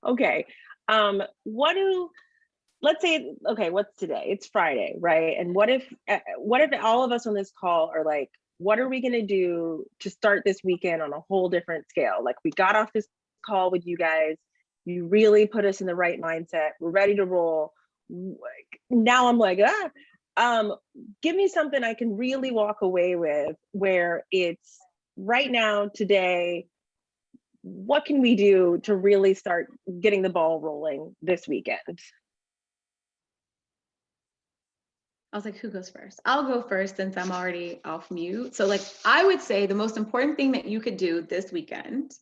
Okay. What do let's say, okay, what's today? It's Friday, right? And what if all of us on this call are like, what are we going to do to start this weekend on a whole different scale? Like, we got off this call with you guys, you really put us in the right mindset, we're ready to roll. Now I'm like, um give me something I can really walk away with, where it's right now, today, what can we do to really start getting the ball rolling this weekend? I was like, who goes first? I'll go first since I'm already off mute. So like, I would say the most important thing that you could do this weekend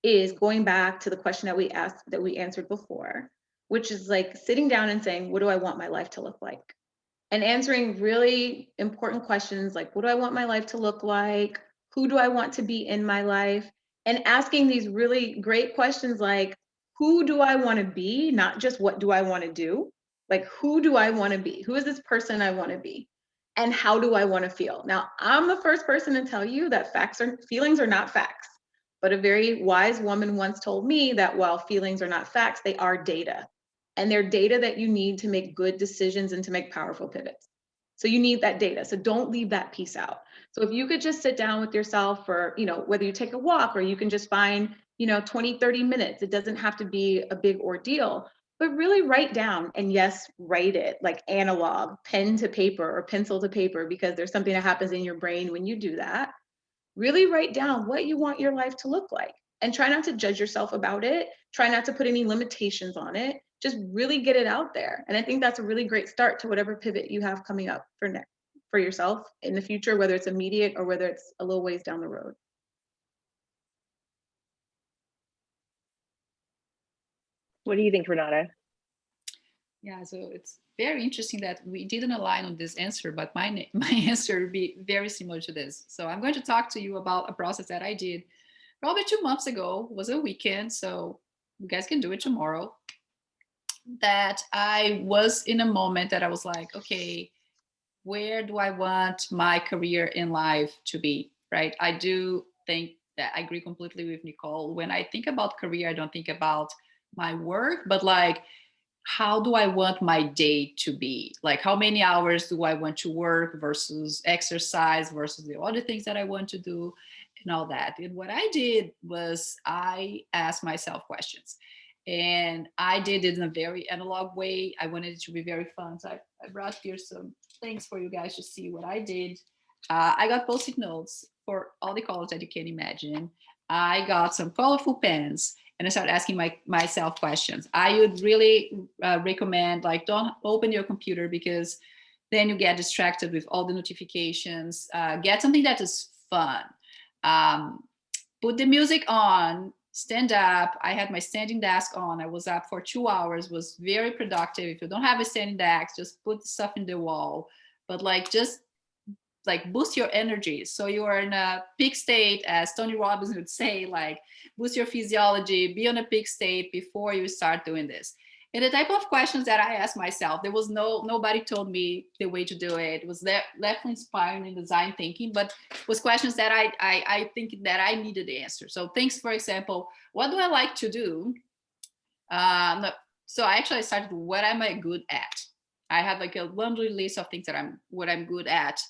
is going back to the question that we answered before, which is like sitting down and saying, what do I want my life to look like? And answering really important questions like, what do I want my life to look like? Who do I want to be in my life? And asking these really great questions like, who do I want to be? Not just what do I want to do? Like, who do I want to be? Who is this person I want to be? And how do I want to feel? Now, I'm the first person to tell you that feelings are not facts. But a very wise woman once told me that while feelings are not facts, they are data. And they're data that you need to make good decisions and to make powerful pivots. So you need that data. So don't leave that piece out. So if you could just sit down with yourself for, whether you take a walk or you can just find, 20, 30 minutes, it doesn't have to be a big ordeal, but really write down, and yes, write it like analog, pen to paper or pencil to paper, because there's something that happens in your brain when you do that. Really write down what you want your life to look like and try not to judge yourself about it. Try not to put any limitations on it. Just really get it out there. And I think that's a really great start to whatever pivot you have coming up for yourself in the future, whether it's immediate or whether it's a little ways down the road. What do you think, Renata? Yeah, so it's very interesting that we didn't align on this answer, but my answer would be very similar to this. So I'm going to talk to you about a process that I did probably 2 months ago. It was a weekend, so you guys can do it tomorrow. That I was in a moment that I was like, okay, where do I want my career in life to be, right? I do think that I agree completely with Nicole. When I think about career, I don't think about my work, but like, how do I want my day to be? Like, how many hours do I want to work versus exercise versus the other things that I want to do and all that. And what I did was I asked myself questions. And I did it in a very analog way. I wanted it to be very fun. So I brought here some things for you guys to see what I did. I got Post-it notes for all the colors that you can imagine. I got some colorful pens, and I started asking myself questions. I would really recommend, like, don't open your computer because then you get distracted with all the notifications. Get something that is fun. Put the music on, stand up. I had my standing desk on. I was up for 2 hours, was very productive. If you don't have a standing desk, just put the stuff in the wall. But like, just like boost your energy. So you are in a peak state, as Tony Robbins would say, like boost your physiology, be on a peak state before you start doing this. And the type of questions that I asked myself, there was nobody told me the way to do it. It was definitely inspiring in design thinking, but it was questions that I think that I needed the answer. So things, for example, what do I like to do? So I started, what am I good at? I had like a laundry list of things that I'm good at,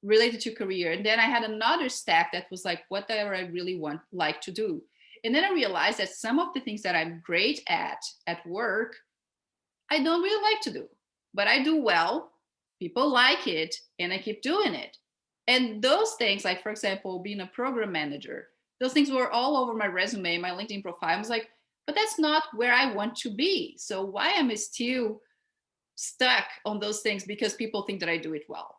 related to career. And then I had another stack that was like, what do I really like to do? And then I realized that some of the things that I'm great at work, I don't really like to do, but I do well. People like it, and I keep doing it. And those things, like, for example, being a program manager, those things were all over my resume, my LinkedIn profile. I was like, but that's not where I want to be. So why am I still stuck on those things because people think that I do it well?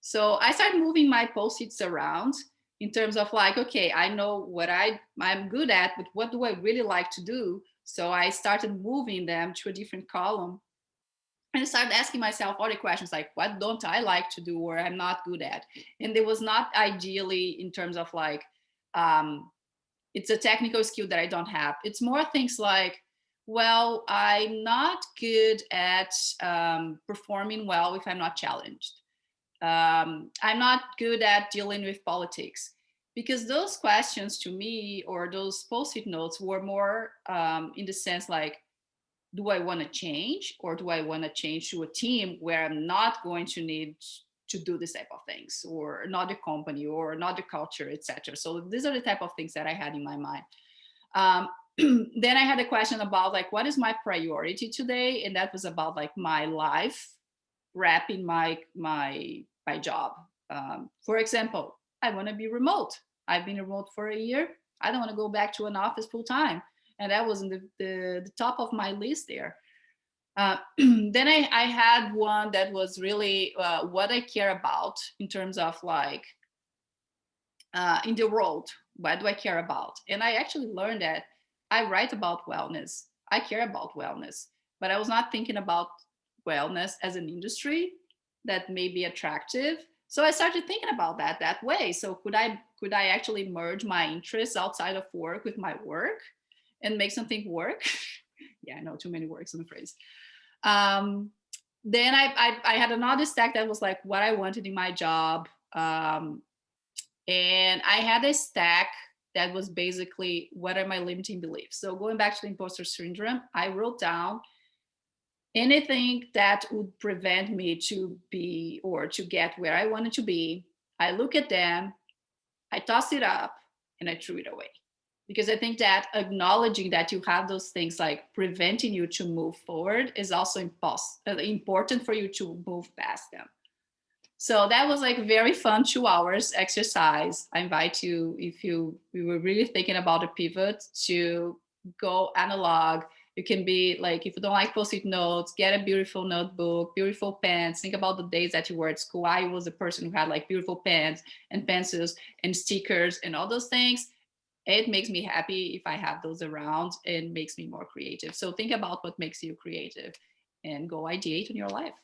So I started moving my Post-its around in terms of like, okay, I know what I'm good at, but what do I really like to do? So I started moving them to a different column. And I started asking myself other questions like, what don't I like to do or I'm not good at? And it was not ideally in terms of like, it's a technical skill that I don't have. It's more things like, well, I'm not good at performing well if I'm not challenged. I'm not good at dealing with politics. because those questions to me, or those post-it notes, were more in the sense like, do I want to change, or do I want to change to a team where I'm not going to need to do this type of things, or not the company, or not the culture, etc. So these are the type of things that I had in my mind. Then I had a question about like, what is my priority today? And that was about like my life wrapping my job. For example, I want to be remote. I've been remote for a year. I don't want to go back to an office full time. And that was in the top of my list there. Then I had one that was really what I care about in terms of like in the world. What do I care about? And I actually learned that I write about wellness. I care about wellness, but I was not thinking about wellness as an industry that may be attractive. So I started thinking about that way. So could I actually merge my interests outside of work with my work and make something work? Yeah, I know, too many words in the phrase. Then I had another stack that was like what I wanted in my job. And I had a stack that was basically, what are my limiting beliefs? So going back to the imposter syndrome, I wrote down anything that would prevent me to be, or to get where I wanted to be. I look at them, I toss it up, and I threw it away. Because I think that acknowledging that you have those things like preventing you to move forward is also important for you to move past them. So that was like very fun 2 hours exercise. I invite you, if you were really thinking about a pivot, to go analog. You can be like, if you don't like post-it notes, get a beautiful notebook, beautiful pens. Think about the days that you were at school. I was a person who had like beautiful pens and pencils and stickers and all those things. It makes me happy if I have those around, and makes me more creative. So think about what makes you creative and go ideate in your life.